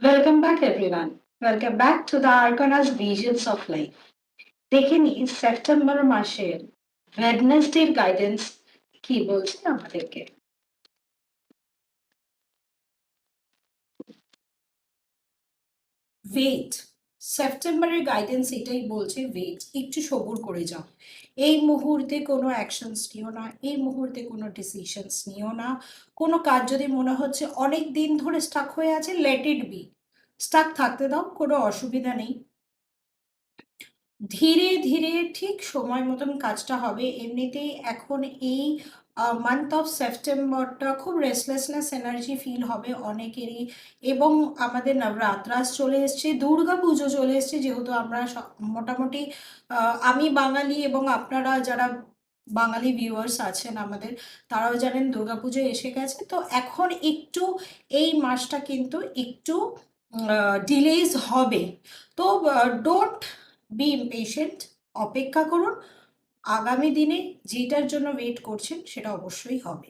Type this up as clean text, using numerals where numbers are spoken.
Welcome back, everyone. Welcome back to the Argona's Visions of Life. দেখে নি September মাসের ওয়েডনেসডের guidance কি বলছে আমাদেরকে। ওয়েট, সেপ্টেম্বরের গাইডেন্স এটাই বলছে, ওয়েট, একটু সবুর করে যাও। এই মুহূর্তে কোনো অ্যাকশনস নিও না, এই মুহূর্তে কোনো ডিসিশনস নিও না। কোনো কাজ যদি মনে হচ্ছে অনেক দিন ধরে স্টাক হয়ে আছে, লেট ইট বি, স্টাক থাকতে দাও, কোনো অসুবিধা নেই। ধীরে ধীরে ঠিক সময় মতন কাজটা হবে। এমনিতেই এখন এই মান্থ অফ সেপ্টেম্বরটা খুব রেস্টলেসনেস এনার্জি ফিল হবে অনেকেরই, এবং আমাদের নবরাত্রাস চলে এসছে, দুর্গা পুজো চলে এসছে, যেহেতু আমরা মোটামুটি আমি বাঙালি এবং আপনারা যারা বাঙালি ভিউয়ার্স আছেন আমাদের, তারাও জানেন দুর্গাপুজো এসে গেছে। তো এখন একটু এই মাসটা কিন্তু একটু ডিলেজ হবে। তো ডোন্ট বি ইমপেশেন্ট, অপেক্ষা করুন। আগামী দিনে যেটার জন্য ওয়েট করছেন সেটা অবশ্যই হবে।